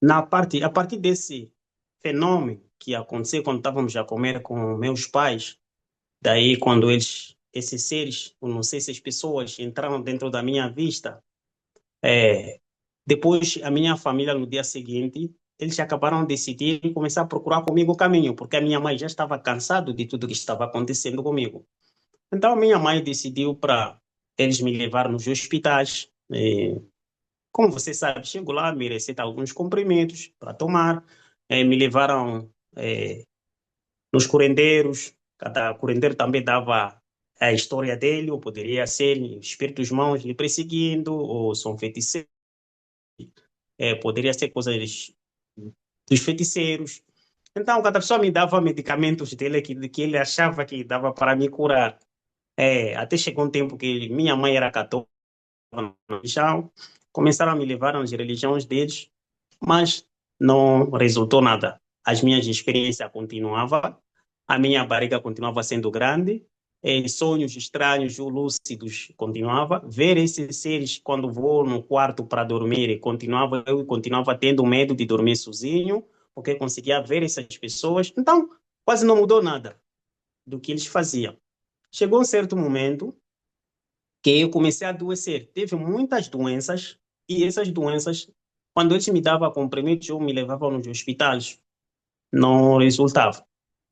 A partir desse fenômeno que aconteceu quando estávamos a comer com meus pais, daí quando esses seres, eu não sei, essas pessoas entraram dentro da minha vista, é, depois a minha família no dia seguinte, eles acabaram de decidir e começar a procurar comigo o caminho, porque a minha mãe já estava cansado de tudo que estava acontecendo comigo. Então a minha mãe decidiu para eles me levar nos hospitais. Como você sabe, chego lá, me receita alguns comprimidos para tomar, me levaram nos curandeiros, cada curandeiro também dava a história dele, ou poderia ser espíritos maus lhe perseguindo, ou são feiticeiros, poderia ser coisas dos feiticeiros. Então, cada pessoa me dava medicamentos dele que ele achava que dava para me curar. Até chegou um tempo que minha mãe era católica, na religião, começaram a me levar nas religiões deles, mas não resultou nada. As minhas experiências continuavam, a minha barriga continuava sendo grande, sonhos estranhos ou lúcidos continuava. Ver esses seres quando vou no quarto para dormir, eu continuava tendo medo de dormir sozinho, porque conseguia ver essas pessoas. Então, quase não mudou nada do que eles faziam. Chegou um certo momento que eu comecei a adoecer. Teve muitas doenças, e essas doenças, quando eles me davam comprimidos ou me levavam nos hospitais, não resultava.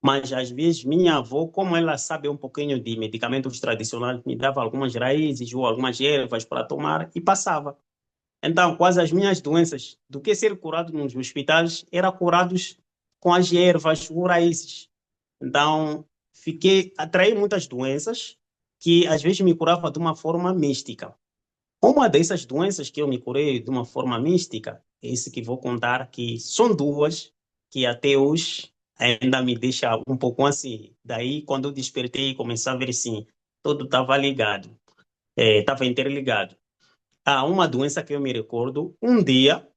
Mas às vezes minha avó, como ela sabe um pouquinho de medicamentos tradicionais, me dava algumas raízes ou algumas ervas para tomar e passava. Então, quase as minhas doenças, do que ser curado nos hospitais, era curados com as ervas ou raízes. Então, atraí muitas doenças que às vezes me curava de uma forma mística. Uma dessas doenças que eu me curei de uma forma mística, é esse que vou contar, que são duas, que até hoje ainda me deixa um pouco assim. Daí, quando eu despertei, comecei a ver assim, tudo estava ligado, estava interligado. Há uma doença que eu me recordo, um dia,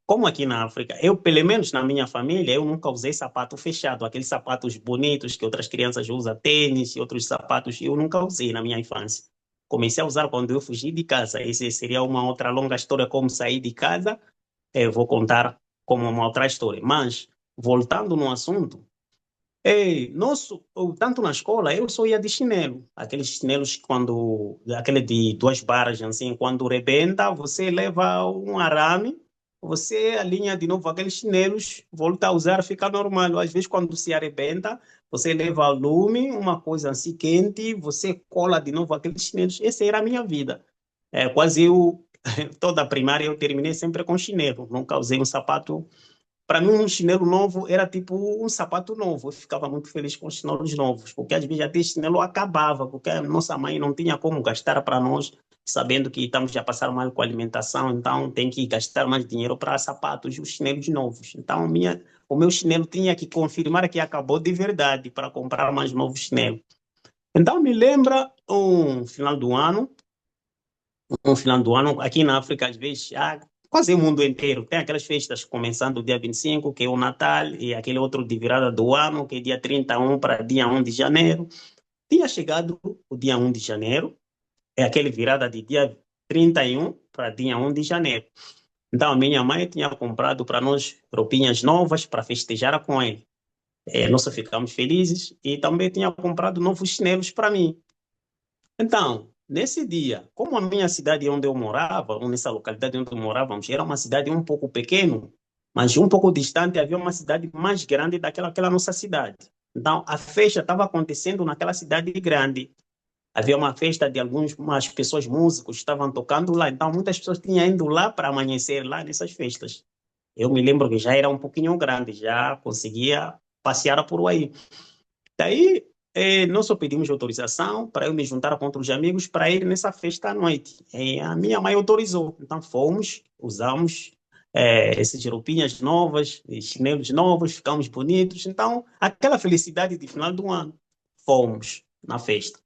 como aqui na África, eu, pelo menos na minha família, eu nunca usei sapato fechado, aqueles sapatos bonitos que outras crianças usam, tênis e outros sapatos, eu nunca usei na minha infância. Comecei a usar quando eu fugi de casa. Essa seria uma outra longa história, como sair de casa. Eu vou contar como uma outra história. Mas, voltando no assunto, tanto na escola, eu só ia de chinelo. Aqueles chinelos, aquele de duas barras, assim, quando rebenta, você leva um arame, você alinha de novo aqueles chinelos, volta a usar, fica normal. Às vezes, quando se arrebenta, você leva lume, uma coisa assim quente, você cola de novo aqueles chinelos. Essa era a minha vida. Quase eu, toda a primária, eu terminei sempre com chinelo. Nunca usei um sapato. Para mim, um chinelo novo era tipo um sapato novo. Eu ficava muito feliz com os chinelos novos, porque às vezes até chinelo acabava, porque a nossa mãe não tinha como gastar para nós, sabendo que estamos a passar mal com a alimentação, então tem que gastar mais dinheiro para sapatos e os chinelos novos. Então, o meu chinelo tinha que confirmar que acabou de verdade para comprar mais novo chinelo. Então, me lembra um final do ano, aqui na África, às vezes, quase o mundo inteiro, tem aquelas festas começando dia 25, que é o Natal, e aquele outro de virada do ano, que é dia 31 para dia 1 de janeiro. Tinha chegado o dia 1 de janeiro, é aquele virada de dia 31 para dia 1 de janeiro. Então, a minha mãe tinha comprado para nós roupinhas novas para festejar com ele. Nós ficamos felizes e também tinha comprado novos chinelos para mim. Então, nesse dia, como a minha cidade onde eu morava, ou nessa localidade onde morávamos, era uma cidade um pouco pequena, mas um pouco distante havia uma cidade mais grande daquela nossa cidade. Então, a festa estava acontecendo naquela cidade grande. Havia uma festa de umas pessoas músicos estavam tocando lá, então muitas pessoas tinham ido lá para amanhecer lá nessas festas. Eu me lembro que já era um pouquinho grande, já conseguia passear por aí. Daí, nós só pedimos autorização para eu me juntar com outros amigos para ir nessa festa à noite. A minha mãe autorizou. Então, fomos, usamos essas roupinhas novas, chinelos novos, ficamos bonitos. Então, aquela felicidade de final do ano. Fomos na festa.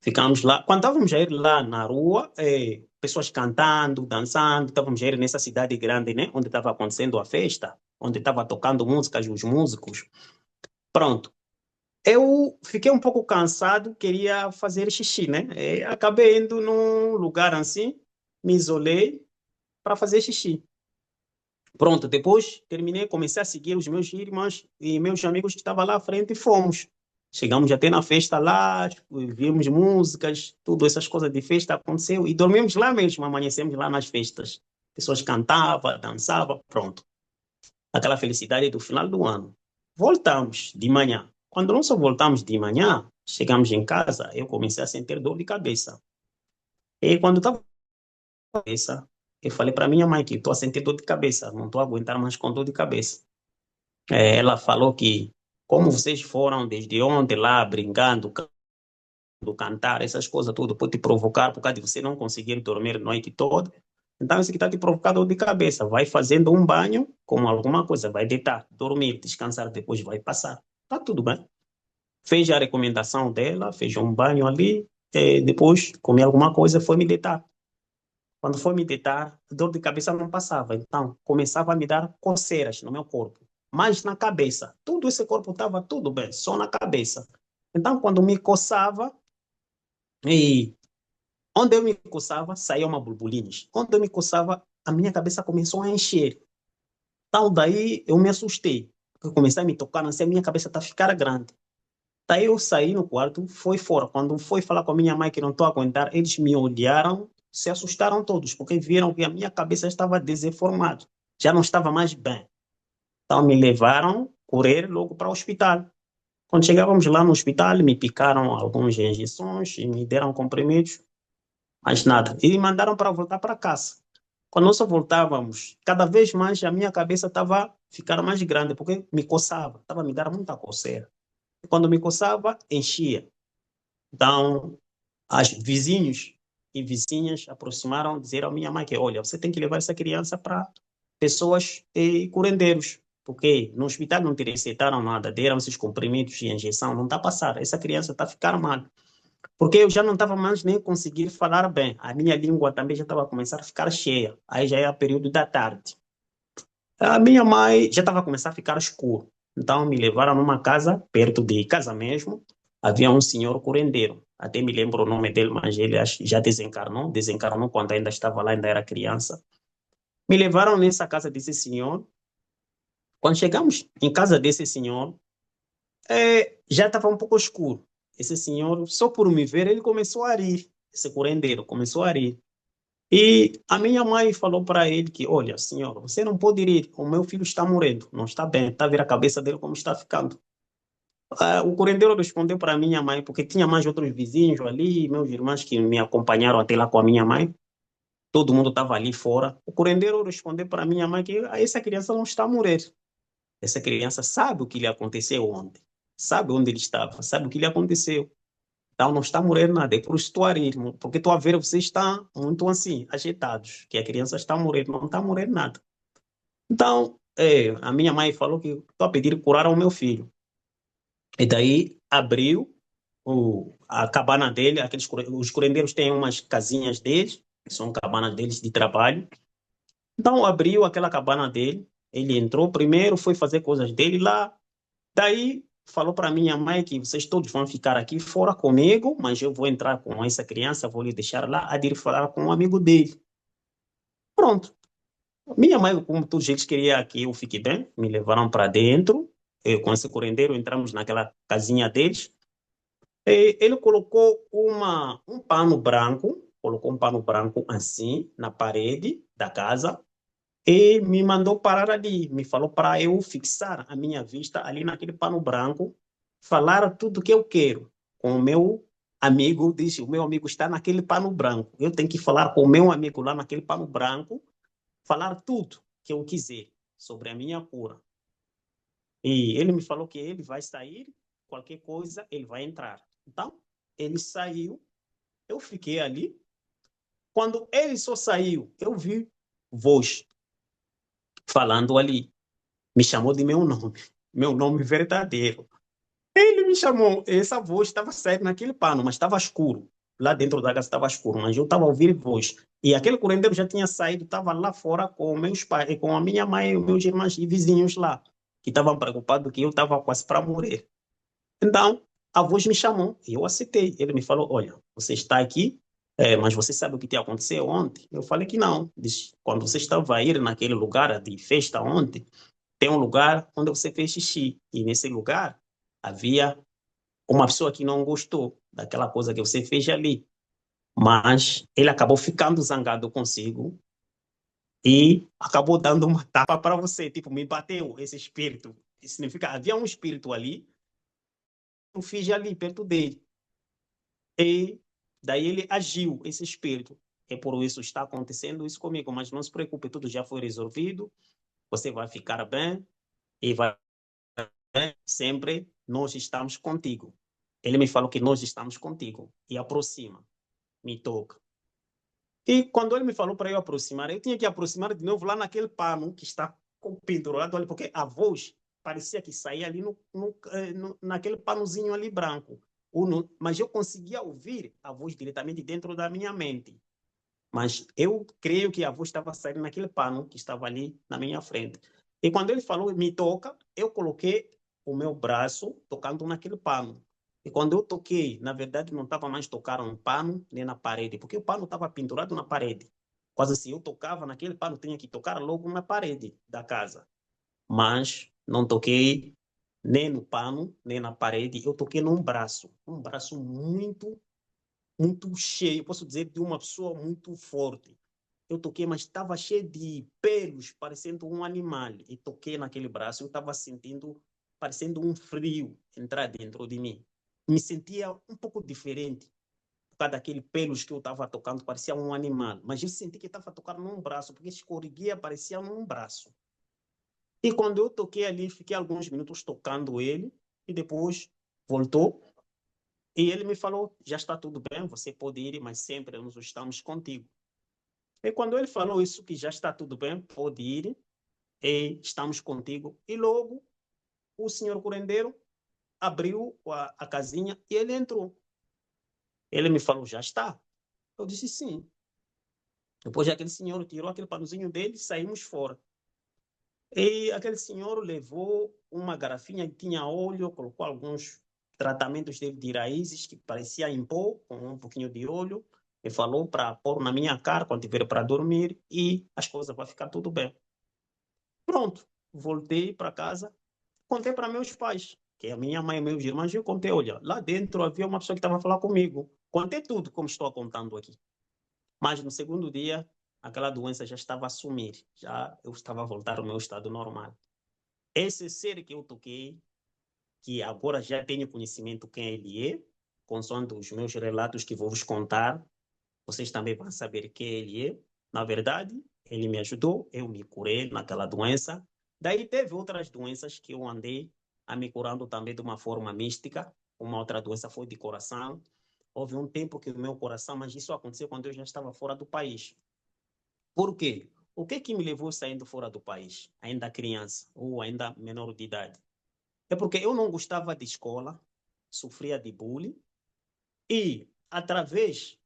Ficamos lá. Quando estávamos a ir lá na rua, pessoas cantando, dançando, estávamos a ir nessa cidade grande, né? Onde estava acontecendo a festa, onde estava tocando músicas, os músicos. Pronto. Eu fiquei um pouco cansado, queria fazer xixi, né? Acabei indo num lugar assim, me isolei para fazer xixi. Pronto, depois terminei, comecei a seguir os meus irmãos e meus amigos que estavam lá à frente e fomos. Chegamos até na festa lá, vimos músicas, tudo essas coisas de festa aconteceu e dormimos lá mesmo, amanhecemos lá nas festas. Pessoas cantavam, dançavam, pronto. Aquela felicidade do final do ano. Voltamos de manhã. Quando nós só voltamos de manhã, chegamos em casa, eu comecei a sentir dor de cabeça. E quando estava com dor de cabeça, eu falei para minha mãe que estou a sentir dor de cabeça, não estou a aguentar mais com dor de cabeça. Ela falou que, como vocês foram desde ontem lá brincando, cantar, essas coisas tudo, pode te provocar por causa de você não conseguir dormir a noite toda. Então, isso que está te provocando dor de cabeça. Vai fazendo um banho com alguma coisa, vai deitar, dormir, descansar, depois vai passar. Tá tudo bem. Fez a recomendação dela, fez um banho ali, depois comi alguma coisa, foi me deitar. Quando foi me deitar, a dor de cabeça não passava. Então, começava a me dar coceiras no meu corpo, mas na cabeça. Tudo esse corpo estava tudo bem, só na cabeça. Então, quando me coçava, e onde eu me coçava, saía uma borbolinhas. Onde eu me coçava, a minha cabeça começou a encher. Então, daí eu me assustei. Eu comecei a me tocar, assim, a minha cabeça está a ficar grande. Daí eu saí no quarto, fui fora. Quando fui falar com a minha mãe que não estou a aguentar, eles me olharam, se assustaram todos, porque viram que a minha cabeça estava desenformada. Já não estava mais bem. Então me levaram correr logo para o hospital. Quando chegávamos lá no hospital, me picaram algumas injeções e me deram comprimidos, mais nada. E me mandaram para voltar para casa. Quando nós voltávamos, cada vez mais a minha cabeça estava a ficar mais grande, porque me coçava, estava a me dar muita coceira. E quando me coçava, enchia. Então, as vizinhos e vizinhas aproximaram, dizer à minha mãe que, olha, você tem que levar essa criança para pessoas curandeiros, porque no hospital não te receitaram nada, deram esses comprimidos de injeção, não está a passar, essa criança está a ficar mal. Porque eu já não estava mais nem conseguir falar bem, a minha língua também já estava a começar a ficar cheia, aí já é período da tarde. A minha mãe já estava a começar a ficar escuro. Então me levaram numa casa, perto de casa mesmo. Havia um senhor curandeiro. Até me lembro o nome dele, mas ele já desencarnou. Desencarnou quando ainda estava lá, ainda era criança. Me levaram nessa casa desse senhor. Quando chegamos em casa desse senhor, já estava um pouco escuro. Esse senhor, só por me ver, ele começou a rir. Esse curandeiro começou a rir. E a minha mãe falou para ele que, olha, senhor, você não pode ir, o meu filho está morrendo, não está bem, está a ver a cabeça dele como está ficando. O curandeiro respondeu para a minha mãe, porque tinha mais outros vizinhos ali, meus irmãos que me acompanharam até lá com a minha mãe, todo mundo estava ali fora. O curandeiro respondeu para a minha mãe que essa criança não está a morrer, essa criança sabe o que lhe aconteceu ontem, sabe onde ele estava, sabe o que lhe aconteceu. Então não está a morrer nada, é por estou a rir, porque estou a ver vocês estão muito assim, agitados, que a criança está a morrer, não está a morrer nada. Então, a minha mãe falou que estou a pedir curar ao meu filho. E daí abriu a cabana dele, os curandeiros têm umas casinhas deles, que são cabanas deles de trabalho. Então abriu aquela cabana dele, ele entrou primeiro, foi fazer coisas dele lá, daí falou para minha mãe que vocês todos vão ficar aqui fora comigo, mas eu vou entrar com essa criança, vou lhe deixar lá, a de ir falar com um amigo dele. Pronto. Minha mãe, como todos eles queria que eu fique bem, me levaram para dentro. Eu, com esse curandeiro, entramos naquela casinha deles. E ele colocou um pano branco, colocou um pano branco assim na parede da casa e me mandou parar ali. Me falou para eu fixar a minha vista ali naquele pano branco, falar tudo que eu quero com o meu amigo. Disse: o meu amigo está naquele pano branco. Eu tenho que falar com o meu amigo lá naquele pano branco, falar tudo que eu quiser sobre a minha cura. E ele me falou que ele vai sair, qualquer coisa, ele vai entrar. Então, ele saiu, eu fiquei ali. Quando ele só saiu, eu vi voz falando ali. Me chamou de meu nome verdadeiro. Ele me chamou, essa voz estava saindo naquele pano, mas estava escuro. Lá dentro da casa estava escuro, mas eu estava a ouvir voz. E aquele curandeiro já tinha saído, estava lá fora com meus pais, com a minha mãe, os meus irmãos e vizinhos lá, que estavam preocupados que eu estava quase para morrer. Então, a voz me chamou e eu aceitei. Ele me falou: olha, você está aqui, Mas você sabe o que te aconteceu ontem? Eu falei que não. Diz, quando você estava a ir naquele lugar de festa ontem, tem um lugar onde você fez xixi. E nesse lugar havia uma pessoa que não gostou daquela coisa que você fez ali. Mas ele acabou ficando zangado consigo e acabou dando uma tapa para você. Tipo, me bateu esse espírito. Isso significa, havia um espírito ali, eu fiz ali perto dele. E daí ele agiu, esse espírito. É por isso está acontecendo isso comigo. Mas não se preocupe, tudo já foi resolvido. Você vai ficar bem e vai bem. Sempre nós estamos contigo. Ele me falou que nós estamos contigo. E aproxima, me toca. E quando ele me falou para eu aproximar, eu tinha que aproximar de novo lá naquele pano que está pendurado ali, porque a voz parecia que saía ali naquele panozinho ali branco. Mas eu conseguia ouvir a voz diretamente dentro da minha mente. Mas eu creio que a voz estava saindo naquele pano que estava ali na minha frente. E quando ele falou, me toca, eu coloquei o meu braço tocando naquele pano. E quando eu toquei, na verdade, não estava mais tocando no pano nem na parede, porque o pano estava pendurado na parede. Quase se eu tocava naquele pano, tinha que tocar logo na parede da casa. Mas não toquei nem no pano, nem na parede. Eu toquei num braço. Um braço muito cheio, posso dizer, de uma pessoa muito forte. Eu toquei, mas estava cheio de pelos, parecendo um animal. E toquei naquele braço, eu estava sentindo, parecendo um frio entrar dentro de mim. Me sentia um pouco diferente, por causa daqueles pelos que eu estava tocando, parecia um animal. Mas eu senti que estava tocando num braço, porque escorreguia, parecia num braço. E quando eu toquei ali, fiquei alguns minutos tocando ele, e depois voltou. E ele me falou: já está tudo bem, você pode ir, mas sempre nós estamos contigo. E quando ele falou isso, que já está tudo bem, pode ir, e estamos contigo. E logo o senhor curandeiro abriu a casinha e ele entrou. Ele me falou: já está? Eu disse: sim. Depois aquele senhor tirou aquele panozinho dele e saímos fora. E aquele senhor levou uma garrafinha que tinha óleo, colocou alguns tratamentos de raízes que parecia em pó, com um pouquinho de óleo, e falou para pôr na minha cara quando tiver para dormir e as coisas vão ficar tudo bem. Pronto, voltei para casa, contei para meus pais, que é a minha mãe e meus irmãos, eu contei, olha, lá dentro havia uma pessoa que estava a falar comigo. Contei tudo como estou contando aqui. Mas no segundo dia, aquela doença já estava a sumir, já eu estava a voltar ao meu estado normal. Esse ser que eu toquei, que agora já tenho conhecimento quem ele é, consoante os meus relatos que vou vos contar, vocês também vão saber quem ele é. Na verdade, ele me ajudou, eu me curei naquela doença. Daí teve outras doenças que eu andei a me curando também de uma forma mística. Uma outra doença foi de coração. Houve um tempo que o meu coração, mas isso aconteceu quando eu já estava fora do país. Por quê? O que me levou saindo fora do país, ainda criança ou ainda menor de idade? É porque eu não gostava de escola, sofria de bullying e, através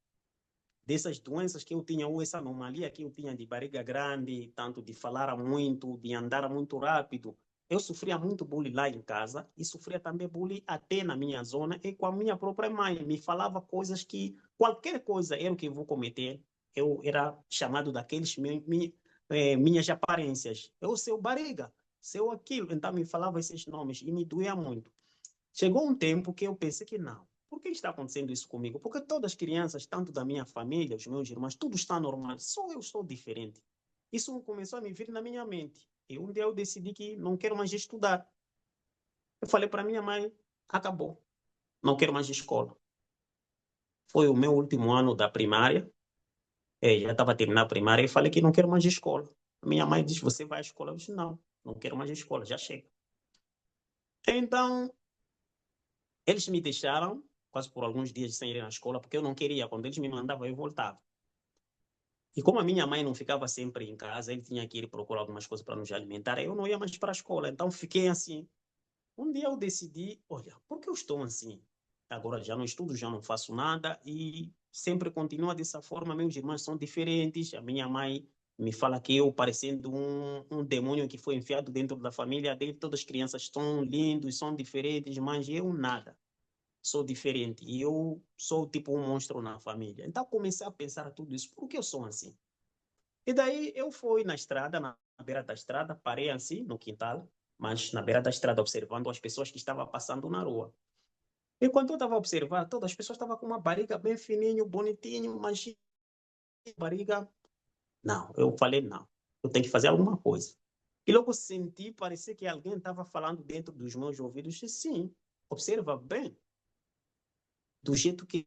dessas doenças que eu tinha, ou essa anomalia que eu tinha de barriga grande, tanto de falar muito, de andar muito rápido, eu sofria muito bullying lá em casa e sofria também bullying até na minha zona e com a minha própria mãe. Me falava coisas que, qualquer coisa era o que eu vou cometer, eu era chamado daqueles minhas aparências. Eu, seu barriga, seu aquilo. Então me falava esses nomes e me doía muito. Chegou um tempo que eu pensei que não. Por que está acontecendo isso comigo? Porque todas as crianças, tanto da minha família, os meus irmãos, tudo está normal. Só eu estou diferente. Isso começou a me vir na minha mente. E um dia eu decidi que não quero mais estudar. Eu falei para minha mãe, acabou. Não quero mais escola. Foi o meu último ano da primária. Já estava terminando a primária e falei que não quero mais escola. Minha mãe disse, você vai à escola? Eu disse, não, não quero mais escola, já chega. Então, eles me deixaram quase por alguns dias sem ir na escola, porque eu não queria. Quando eles me mandavam, eu voltava. E como a minha mãe não ficava sempre em casa, ele tinha que ir procurar algumas coisas para nos alimentar, eu não ia mais para a escola. Então fiquei assim. Um dia eu decidi, olha, por que eu estou assim? Agora já não estudo, já não faço nada e sempre continua dessa forma. Meus irmãos são diferentes. A minha mãe me fala que eu, parecendo um demônio que foi enfiado dentro da família dele, todas as crianças são lindas, são diferentes, mas eu nada. sou diferente e eu sou tipo um monstro na família. Então comecei a pensar tudo isso, por que eu sou assim? E daí eu fui na estrada, na beira da estrada, parei assim no quintal, mas na beira da estrada observando as pessoas que estavam passando na rua. E quando eu estava observando, todas as pessoas estavam com uma barriga bem fininho, bonitinho, mas barriga. Não, eu falei não, eu tenho que fazer alguma coisa. E logo senti, parecia que alguém estava falando dentro dos meus ouvidos, e sim, observa bem, do jeito que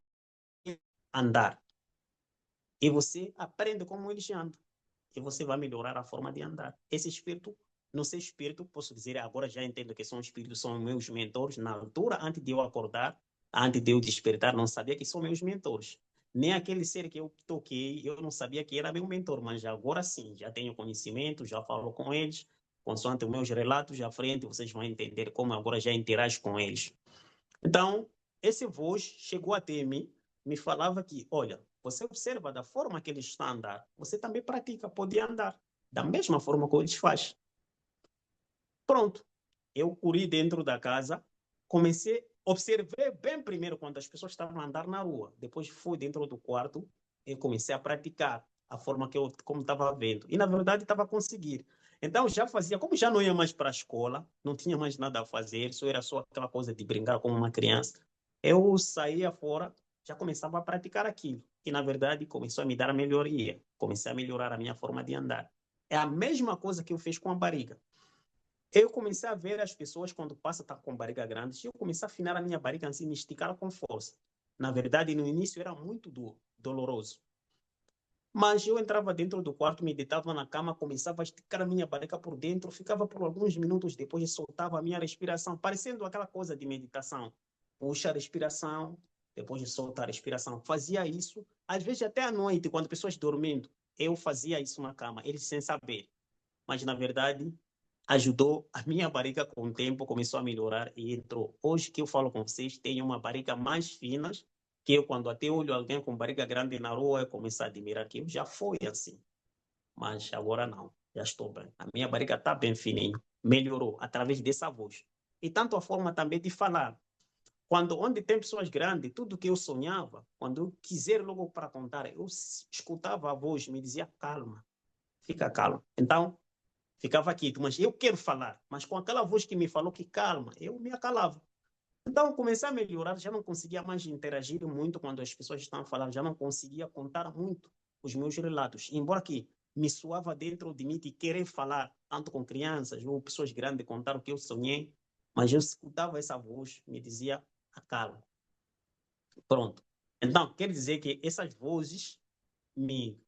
andar. E você aprende como eles andam. E você vai melhorar a forma de andar. Esse espírito, não sei espírito, posso dizer, agora já entendo que são espíritos, são meus mentores. Na altura, antes de eu acordar, antes de eu despertar, não sabia que são meus mentores. Nem aquele ser que eu toquei, eu não sabia que era meu mentor, mas agora sim, já tenho conhecimento, já falo com eles, consoante os meus relatos à frente, vocês vão entender como agora já interajo com eles. Então, esse voz chegou até mim, me falava que, olha, você observa da forma que eles estão a andar, você também pratica, pode andar, da mesma forma que eles fazem. Pronto, eu corri dentro da casa, comecei, observei bem primeiro quando as pessoas estavam a andar na rua, depois fui dentro do quarto e comecei a praticar a forma que eu como estava vendo. E na verdade estava a conseguir. Então já fazia, como já não ia mais para a escola, não tinha mais nada a fazer, só era só aquela coisa de brincar como uma criança. Eu saía fora, já começava a praticar aquilo. E na verdade começou a me dar a melhoria, comecei a melhorar a minha forma de andar. É a mesma coisa que eu fiz com a barriga. Eu comecei a ver as pessoas quando passam tá com barriga grande, eu comecei a afinar a minha barriga assim, me esticar com força. Na verdade, no início era muito doloroso. Mas eu entrava dentro do quarto, me deitava na cama, começava a esticar a minha barriga por dentro, ficava por alguns minutos, depois soltava a minha respiração, parecendo aquela coisa de meditação. Puxa a respiração, depois solta a respiração. Fazia isso, às vezes até à noite, quando pessoas dormindo, eu fazia isso na cama, eles sem saber. Mas na verdade, ajudou a minha barriga com o tempo, começou a melhorar e entrou. Hoje que eu falo com vocês, tenho uma barriga mais fina, que eu quando até olho alguém com barriga grande na rua, eu começo a admirar que eu já foi assim. Mas agora não, já estou bem. A minha barriga está bem fininha, melhorou através dessa voz. E tanto a forma também de falar. Quando onde tem pessoas grandes, tudo que eu sonhava, quando eu quiser logo para contar, eu escutava a voz, me dizia calma, fica calmo. Então, ficava quieto, mas eu quero falar. Mas com aquela voz que me falou que calma, eu me acalava. Então, comecei a melhorar, já não conseguia mais interagir muito quando as pessoas estavam falando, já não conseguia contar muito os meus relatos. Embora que me soava dentro de mim de querer falar, tanto com crianças ou pessoas grandes, contar o que eu sonhei, mas eu escutava essa voz, me dizia, acalma. Pronto. Então, quer dizer que essas vozes me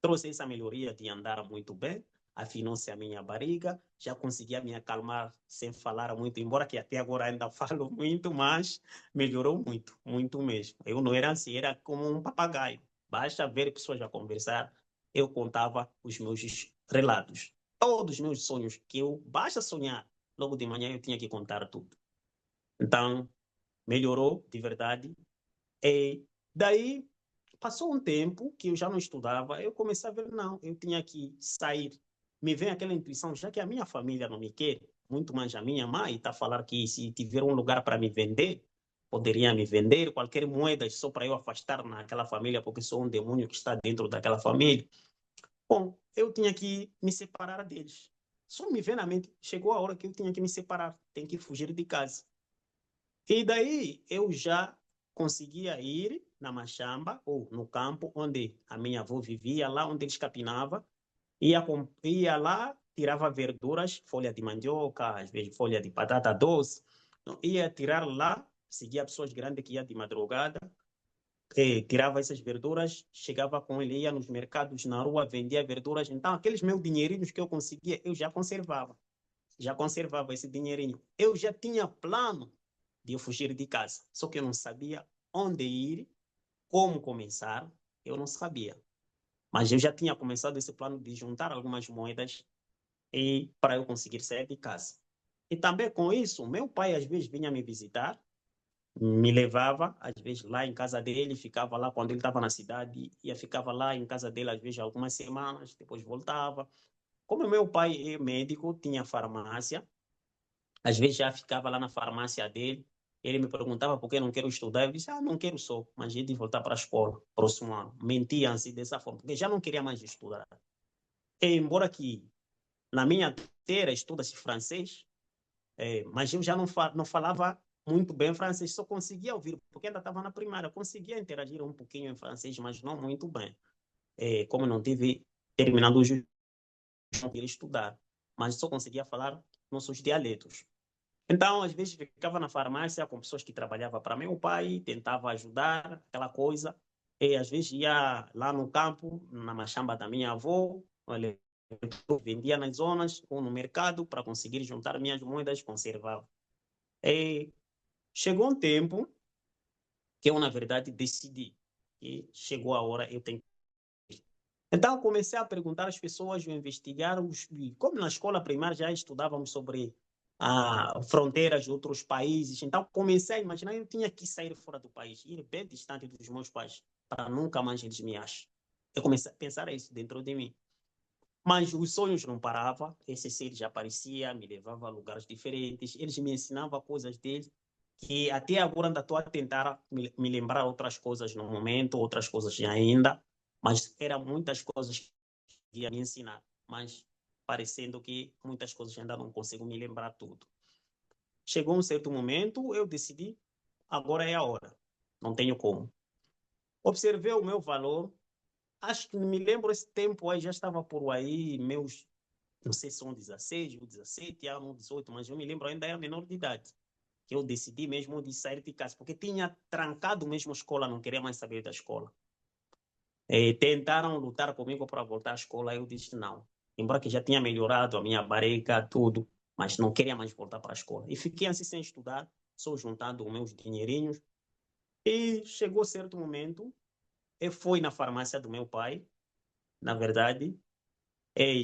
trouxe essa melhoria de andar muito bem, afinou-se a minha barriga, já conseguia me acalmar sem falar muito, embora que até agora ainda falo muito, mas melhorou muito, muito mesmo. Eu não era assim, era como um papagaio. Basta ver pessoas a conversar, eu contava os meus relatos. Todos os meus sonhos, que eu basta sonhar, logo de manhã eu tinha que contar tudo. Então, melhorou de verdade. E daí passou um tempo que eu já não estudava, eu comecei a ver, não, eu tinha que sair. Me vem aquela intuição, já que a minha família não me quer, muito mais a minha mãe, está a falar que se tiver um lugar para me vender, poderia me vender qualquer moeda só para eu afastar naquela família, porque sou um demônio que está dentro daquela família. Bom, eu tinha que me separar deles. Só me vem na mente, chegou a hora que eu tinha que me separar, tenho que fugir de casa. E daí eu já conseguia ir na machamba ou no campo onde a minha avó vivia, lá onde eles capinava, ia lá, tirava verduras, folha de mandioca, às vezes folha de batata doce, então, ia tirar lá, seguia pessoas grandes que ia de madrugada, tirava essas verduras, chegava com ele, ia nos mercados na rua, vendia verduras, então aqueles meus dinheirinhos que eu conseguia, eu já conservava esse dinheirinho. Eu já tinha plano de eu fugir de casa, só que eu não sabia onde ir, como começar, eu não sabia. Mas eu já tinha começado esse plano de juntar algumas moedas e para eu conseguir sair de casa. E também com isso, meu pai às vezes vinha me visitar, me levava, às vezes lá em casa dele, ficava lá quando ele estava na cidade, ia ficava lá em casa dele às vezes algumas semanas, depois voltava. Como meu pai é médico, tinha farmácia, às vezes já ficava lá na farmácia dele. Ele me perguntava por que não quero estudar. Eu disse, não quero só, mas ia de voltar para a escola, próximo ano. Mentia assim dessa forma, porque já não queria mais estudar. E, embora que na minha terra estuda-se francês, mas eu já não falava muito bem francês, só conseguia ouvir, porque ainda estava na primária, conseguia interagir um pouquinho em francês, mas não muito bem. Como não tive terminado o juízo, não queria estudar, mas só conseguia falar nossos dialetos. Então, às vezes, ficava na farmácia com pessoas que trabalhavam para meu pai, tentava ajudar, aquela coisa. E às vezes ia lá no campo, na machamba da minha avó, olha, eu vendia nas zonas ou no mercado para conseguir juntar minhas moedas, conservava. E chegou um tempo que eu, na verdade, decidi que chegou a hora, eu tenho. Então, comecei a perguntar às pessoas, a investigar, como na escola primária já estudávamos sobre fronteiras de outros países. Então, comecei a imaginar, eu tinha que sair fora do país, ir bem distante dos meus pais, para nunca mais eles me achem. Eu comecei a pensar isso dentro de mim. Mas os sonhos não paravam, esse ser já aparecia, me levava a lugares diferentes, eles me ensinavam coisas deles, que até agora ainda estou a tentar me lembrar outras coisas no momento, outras coisas ainda, mas eram muitas coisas que ia me ensinar, mas parecendo que muitas coisas ainda não consigo me lembrar tudo. Chegou um certo momento, eu decidi, agora é a hora, não tenho como. Observei o meu valor, acho que me lembro esse tempo aí, já estava por aí, meus não sei se são 16 ou 17 anos, 18, mas eu me lembro ainda era menor de idade. Que eu decidi mesmo de sair de casa, porque tinha trancado mesmo a escola, não queria mais saber da escola. Tentaram lutar comigo para voltar à escola, eu disse não. Embora que já tinha melhorado a minha barriga, tudo, mas não queria mais voltar para a escola. E fiquei assim sem estudar, só juntando os meus dinheirinhos. E chegou certo momento, eu fui na farmácia do meu pai, na verdade,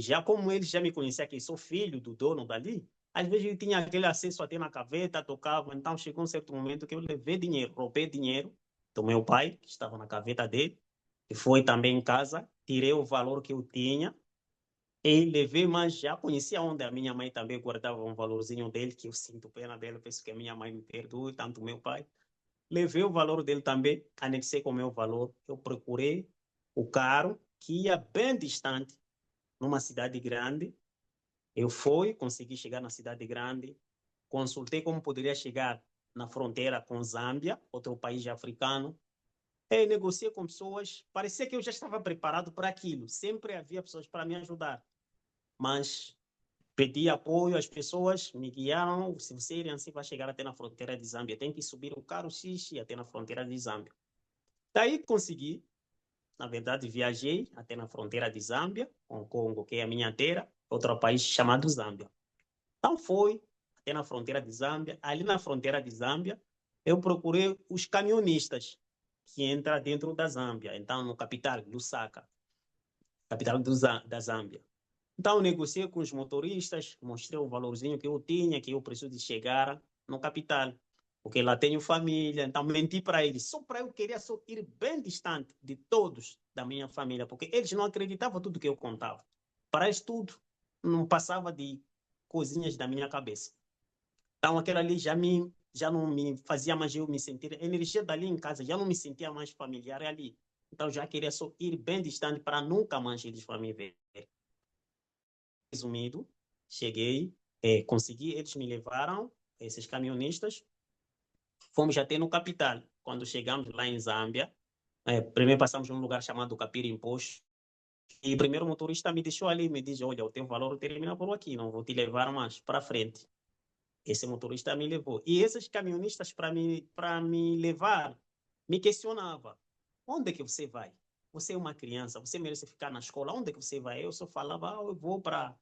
já como ele já me conhecia que sou filho do dono dali, às vezes eu tinha aquele acesso até na gaveta, tocava. Então chegou um certo momento que eu levei dinheiro, roubei dinheiro do meu pai, que estava na gaveta dele, e foi também em casa, tirei o valor que eu tinha e levei, mas já conhecia onde a minha mãe também guardava um valorzinho dele, que eu sinto pena dele, penso que a minha mãe me perdoe, tanto meu pai. Levei o valor dele também, anexei com o meu valor, eu procurei o carro, que ia bem distante, numa cidade grande. Eu fui, consegui chegar na cidade grande, consultei como poderia chegar na fronteira com Zâmbia, outro país africano, e negociei com pessoas. Parecia que eu já estava preparado para aquilo. Sempre havia pessoas para me ajudar, mas pedi apoio às pessoas, me guiaram. Se você ir assim, vai chegar até na fronteira de Zâmbia. Tem que subir o carro X até na fronteira de Zâmbia. Daí consegui, na verdade, viajei até na fronteira de Zâmbia, com o Congo, que é a minha terra, outro país chamado Zâmbia. Então foi até na fronteira de Zâmbia. Ali na fronteira de Zâmbia, eu procurei os caminhonistas que entram dentro da Zâmbia. Então, no capital, Lusaka, capital da Zâmbia. Então, negociei com os motoristas, mostrei o valorzinho que eu tinha, que eu preciso de chegar no capital, porque lá tenho família. Então, menti para eles, só para eu queria só ir bem distante de todos da minha família, porque eles não acreditavam tudo que eu contava. Para eles, tudo não passava de coisinhas da minha cabeça. Então, aquilo ali já não me fazia mais eu me sentir, a energia dali em casa já não me sentia mais familiar ali. Então, já queria só ir bem distante para nunca mais eles para me ver. Resumido, cheguei, consegui, eles me levaram, esses caminhonistas, fomos até no capital. Quando chegamos lá em Zâmbia, primeiro passamos num lugar chamado Capirimpox, e o primeiro motorista me deixou ali, me disse, olha, o teu valor termina por aqui, não vou te levar mais para frente. Esse motorista me levou. E esses caminhonistas, para me levar, me questionava: onde é que você vai? Você é uma criança, você merece ficar na escola, onde é que você vai? Eu só falava: eu vou para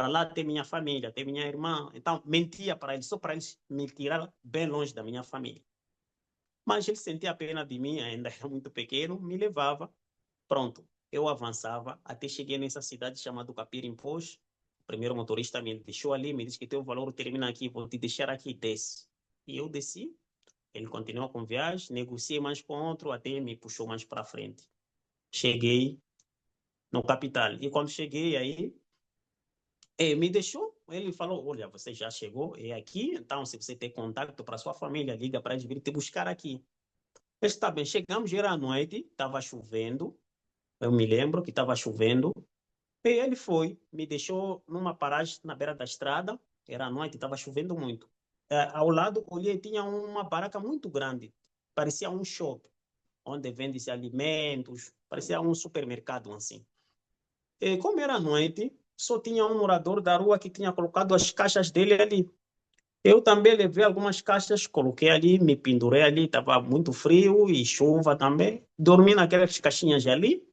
lá ter minha família, ter minha irmã. Então, mentia para eles, só para eles me tirar bem longe da minha família. Mas ele sentia pena de mim, ainda era muito pequeno, me levava. Pronto, eu avançava até cheguei nessa cidade chamada Capirimpos. O primeiro motorista me deixou ali, me disse que teu valor termina aqui, vou te deixar aqui, desce. E eu desci, ele continuou com viagem, negociei mais com outro, até me puxou mais para frente. Cheguei no capital. E quando cheguei aí, me deixou, ele falou, olha, você já chegou, é aqui, então se você tem contato para sua família, liga para eles virem te buscar aqui. Mas está bem, chegamos, era à noite, estava chovendo, eu me lembro que estava chovendo, e ele foi, me deixou numa paragem na beira da estrada, era à noite, estava chovendo muito. Ao lado, olhei, tinha uma barraca muito grande, parecia um shopping, onde vende-se alimentos, parecia um supermercado assim. E como era à noite, só tinha um morador da rua que tinha colocado as caixas dele ali. Eu também levei algumas caixas, coloquei ali, me pendurei ali, estava muito frio e chuva também. Dormi naquelas caixinhas ali.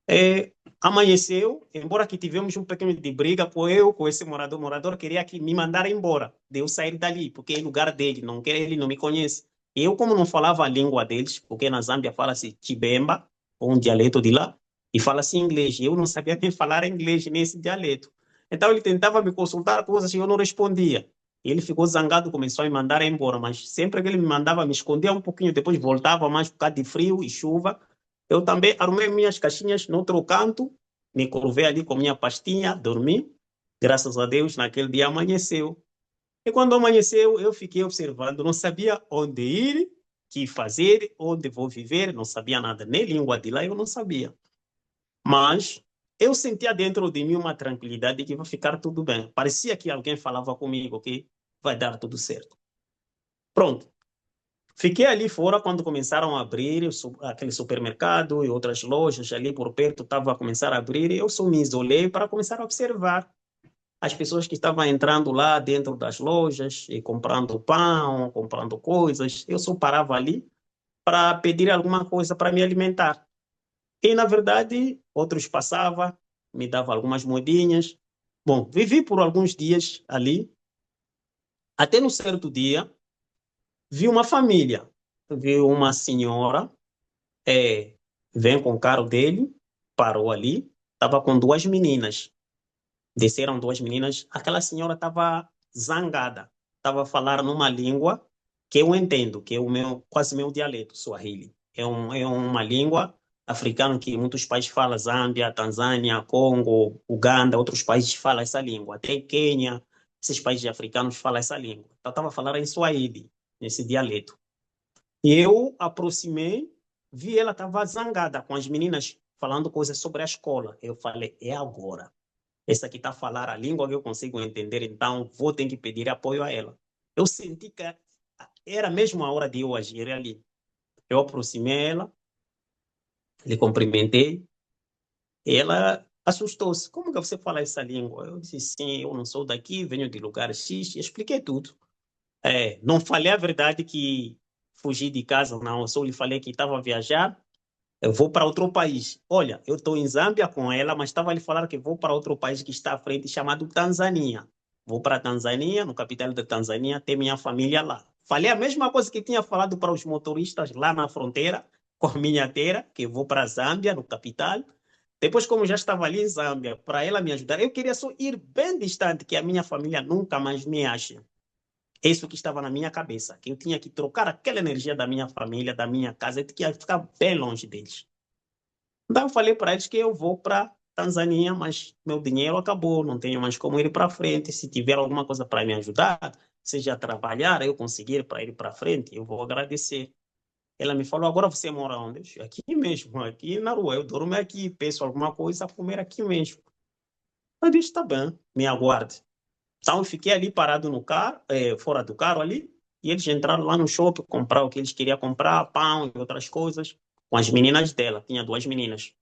É, amanheceu, embora que tivemos um pequeno de briga com eu, com esse morador. O morador queria que me mandara embora, de eu sair dali, porque é lugar dele, não quer, ele não me conhece. Eu, como não falava a língua deles, porque na Zâmbia fala-se Chibemba, ou um dialeto de lá, e fala-se inglês. Eu não sabia nem falar inglês nesse dialeto. Então ele tentava me consultar coisas e eu não respondia. Ele ficou zangado, começou a me mandar embora, mas sempre que ele me mandava, me escondia um pouquinho, depois voltava mais por causa de frio e chuva. Eu também arrumei minhas caixinhas no outro canto, me curvei ali com minha pastinha, dormi. Graças a Deus, naquele dia amanheceu. E quando amanheceu, eu fiquei observando, não sabia onde ir, o que fazer, onde vou viver, não sabia nada, nem língua de lá eu não sabia. Mas eu sentia dentro de mim uma tranquilidade de que vai ficar tudo bem. Parecia que alguém falava comigo que vai dar tudo certo. Pronto. Fiquei ali fora quando começaram a abrir aquele supermercado e outras lojas ali por perto estavam a começar a abrir. E eu só me isolei para começar a observar as pessoas que estavam entrando lá dentro das lojas e comprando pão, comprando coisas. Eu só parava ali para pedir alguma coisa para me alimentar. E, na verdade, outros passavam, me davam algumas moedinhas. Bom, vivi por alguns dias ali, até no certo dia, vi uma família. Vi uma senhora é, vem com o carro dele, parou ali, estava com duas meninas. Desceram duas meninas. Aquela senhora estava zangada, estava a falar numa língua que eu entendo, que é o meu, quase meu dialeto, Swahili. É uma língua africana que muitos países falam, Zâmbia, Tanzânia, Congo, Uganda, outros países falam essa língua. Até Quênia, esses países africanos falam essa língua. Então, estava a falar em Swahili, nesse dialeto. E eu aproximei, vi ela estava zangada com as meninas falando coisas sobre a escola. Eu falei, é agora. Essa aqui está a falar a língua que eu consigo entender, então vou ter que pedir apoio a ela. Eu senti que era mesmo a hora de eu agir ali. Eu aproximei ela, lhe cumprimentei, e ela assustou-se. Como que você fala essa língua? Eu disse, sim, eu não sou daqui, venho de lugar X, e expliquei tudo. Não falei a verdade que fugi de casa, não. Eu só lhe falei que estava a viajar. Eu vou para outro país. Olha, eu estou em Zâmbia com ela, mas estava a lhe falar que vou para outro país que está à frente, chamado Tanzânia. Vou para a Tanzânia, no capital da Tanzânia, ter minha família lá. Falei a mesma coisa que tinha falado para os motoristas lá na fronteira, com a minha terra, que vou para a Zâmbia, no capital. Depois, como já estava ali em Zâmbia, para ela me ajudar, eu queria só ir bem distante, que a minha família nunca mais me ache. Isso que estava na minha cabeça, que eu tinha que trocar aquela energia da minha família, da minha casa, eu tinha que ficar bem longe deles. Então eu falei para eles que eu vou para Tanzânia, mas meu dinheiro acabou, não tenho mais como ir para frente. Se tiver alguma coisa para me ajudar, seja trabalhar, eu conseguir para ir para frente, eu vou agradecer. Ela me falou, agora você mora onde? Eu disse, aqui mesmo, aqui na rua. Eu durmo aqui, peço alguma coisa a comer aqui mesmo. Eu disse, tá bem, me aguarde. Então eu fiquei ali parado no carro, fora do carro ali, e eles entraram lá no shopping, comprar o que eles queriam comprar, pão e outras coisas, com as meninas dela, tinha duas meninas.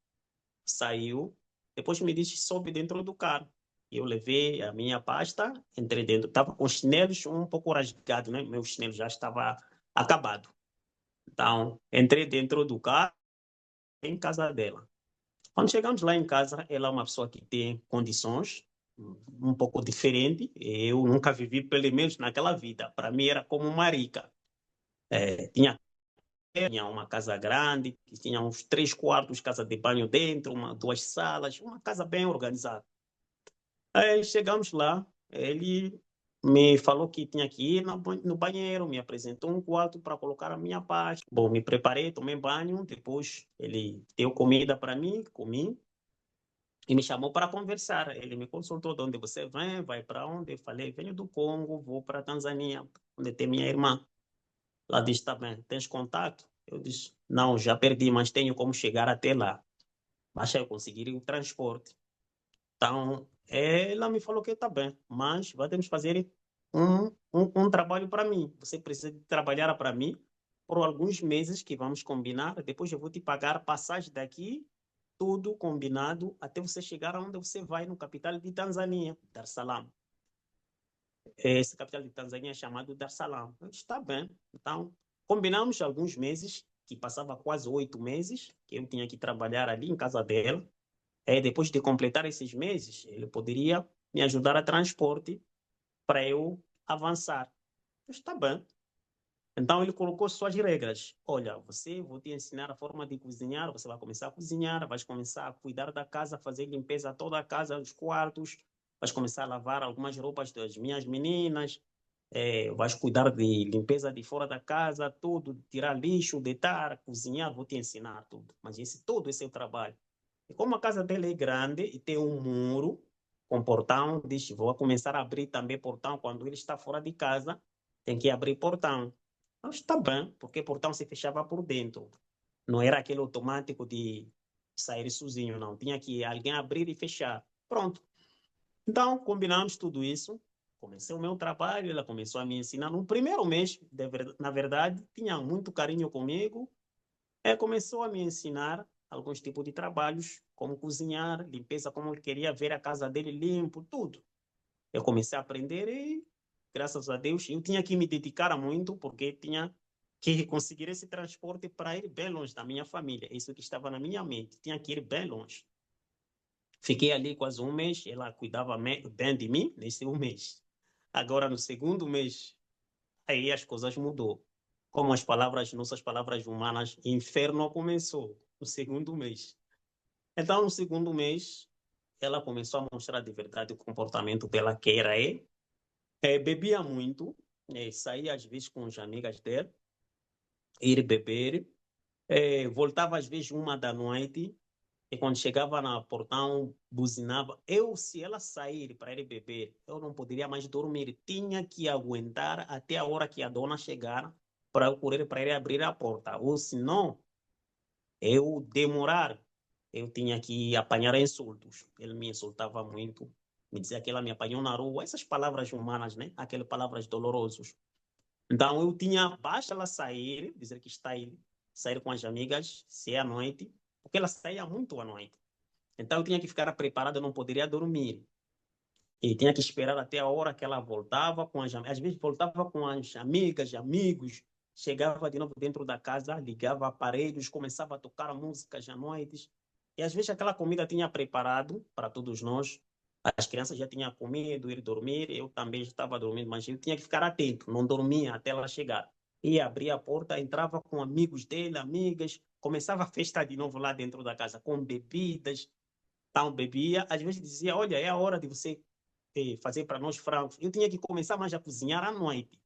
Saiu, depois me disse, sobe dentro do carro. Eu levei a minha pasta, entrei dentro, estava com os chinelos um pouco rasgados, né? Meu chinelo já estava acabado. Então, entrei dentro do carro, em casa dela. Quando chegamos lá em casa, ela é uma pessoa que tem condições um pouco diferente. Eu nunca vivi, pelo menos naquela vida. Para mim era como uma rica. Tinha uma casa grande, que tinha uns 3 quartos, casa de banho dentro, duas salas, uma casa bem organizada. Aí chegamos lá, ele me falou que tinha que ir no banheiro, me apresentou um quarto para colocar a minha pasta. Bom, me preparei, tomei banho, depois ele deu comida para mim, comi. e me chamou para conversar. Ele me consultou de onde você vem, vai para onde? Eu falei, venho do Congo, vou para a Tanzânia, onde tem minha irmã. Ela disse, tá bem, tens contato? Eu disse, não, já perdi, mas tenho como chegar até lá. Basta eu conseguir o transporte. Então, ela me falou que tá bem, mas vamos fazer um trabalho para mim. Você precisa de trabalhar para mim por alguns meses que vamos combinar. Depois eu vou te pagar a passagem daqui, tudo combinado, até você chegar aonde você vai, no capital de Tanzânia, Dar es Salaam. Esse capital de Tanzânia é chamado Dar es Salaam. Eu disse, tá bem. Então, combinamos alguns meses, que passava quase 8 meses, que eu tinha que trabalhar ali em casa dela. Depois de completar esses meses, ele poderia me ajudar a transporte para eu avançar. Está bem. Então ele colocou suas regras. Olha, vou te ensinar a forma de cozinhar, você vai começar a cozinhar, vai começar a cuidar da casa, fazer limpeza toda a casa, os quartos, vai começar a lavar algumas roupas das minhas meninas, vais cuidar de limpeza de fora da casa, tudo, tirar lixo, deitar, cozinhar, vou te ensinar tudo. Mas todo esse é o trabalho. E como a casa dele é grande e tem um muro com portão, diz, vou começar a abrir também portão quando ele está fora de casa, tem que abrir portão. Mas está bem, porque portão se fechava por dentro. Não era aquele automático de sair sozinho, não. Tinha que alguém abrir e fechar. Pronto. Então, combinamos tudo isso. Comecei o meu trabalho, ela começou a me ensinar. No primeiro mês, na verdade, tinha muito carinho comigo. Começou a me ensinar alguns tipos de trabalhos, como cozinhar, limpeza, como ele queria ver a casa dele limpo, tudo. Eu comecei a aprender e, graças a Deus, eu tinha que me dedicar muito, porque tinha que conseguir esse transporte para ir bem longe da minha família. Isso que estava na minha mente, tinha que ir bem longe. Fiquei ali quase um mês, ela cuidava bem de mim nesse um mês. Agora, no segundo mês, aí as coisas mudou. Como as palavras, nossas palavras humanas, inferno começou no segundo mês. Então, no segundo mês, ela começou a mostrar de verdade o comportamento dela, que era bebia muito, saía às vezes com as amigas dela, ir beber, voltava às vezes 1 da noite, e quando chegava no portão, buzinava. Se ela sair para ir beber, eu não poderia mais dormir. Tinha que aguentar até a hora que a dona chegar para eu correr para ir abrir a porta. Ou senão, eu demorar, eu tinha que apanhar insultos. Ele me insultava muito. Me dizia que ela me apanhou na rua. Essas palavras humanas, né? Aquelas palavras dolorosas. Então, eu tinha, basta ela sair, dizer que está aí, sair com as amigas, se é à noite, porque ela saía muito à noite. Então eu tinha que ficar preparado, eu não poderia dormir. E tinha que esperar até a hora que ela voltava com as amigas. Às vezes voltava com as amigas, amigos, chegava de novo dentro da casa, ligava aparelhos, começava a tocar músicas à noite. E às vezes aquela comida tinha preparado para todos nós. As crianças já tinham comido, ir dormir, eu também estava dormindo, mas eu tinha que ficar atento, não dormia até ela chegar. Ia abrir a porta, entrava com amigos dele, amigas, começava a festa de novo lá dentro da casa, com bebidas, então bebia, às vezes dizia, olha, é a hora de você fazer para nós frangos. Eu tinha que começar mais a cozinhar à noite.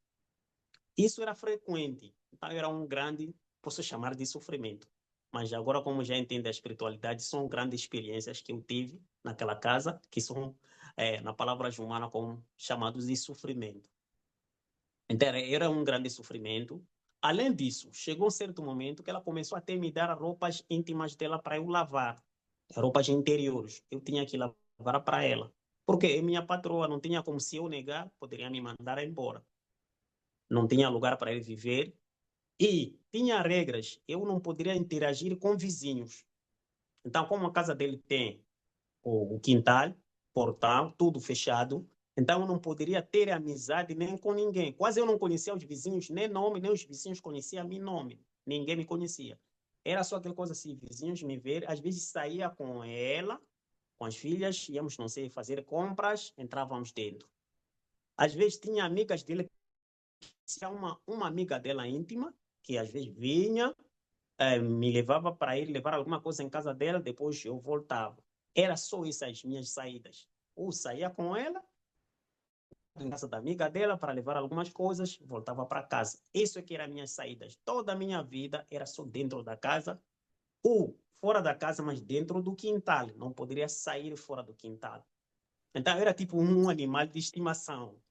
Isso era frequente. Então era um grande, posso chamar de sofrimento. Mas agora, como já entendo a espiritualidade, são grandes experiências que eu tive naquela casa, que são, na palavra humana, como chamados de sofrimento. Então era um grande sofrimento. Além disso, chegou um certo momento que ela começou a ter me dar roupas íntimas dela para eu lavar, roupas interiores. Eu tinha que lavar para ela. Porque minha patroa não tinha como, se eu negar, poderia me mandar embora. Não tinha lugar para ele viver e tinha regras. Eu não poderia interagir com vizinhos. Então, como a casa dele tem o quintal, portão, tudo fechado. Então, eu não poderia ter amizade nem com ninguém. Quase eu não conhecia os vizinhos, nem nome, nem os vizinhos conheciam meu nome. Ninguém me conhecia. Era só aquela coisa assim, vizinhos me ver, às vezes saía com ela, com as filhas, íamos, não sei, fazer compras, entrávamos dentro. Às vezes tinha amigas dele, tinha uma amiga dela íntima, que às vezes vinha, me levava para ir levar alguma coisa em casa dela, depois eu voltava. Era só essas minhas saídas. Ou saía com ela, em casa da amiga dela, para levar algumas coisas, voltava para casa. Isso é que eram minhas saídas. Toda a minha vida era só dentro da casa, ou fora da casa, mas dentro do quintal, não poderia sair fora do quintal. Então era tipo um animal de estimação.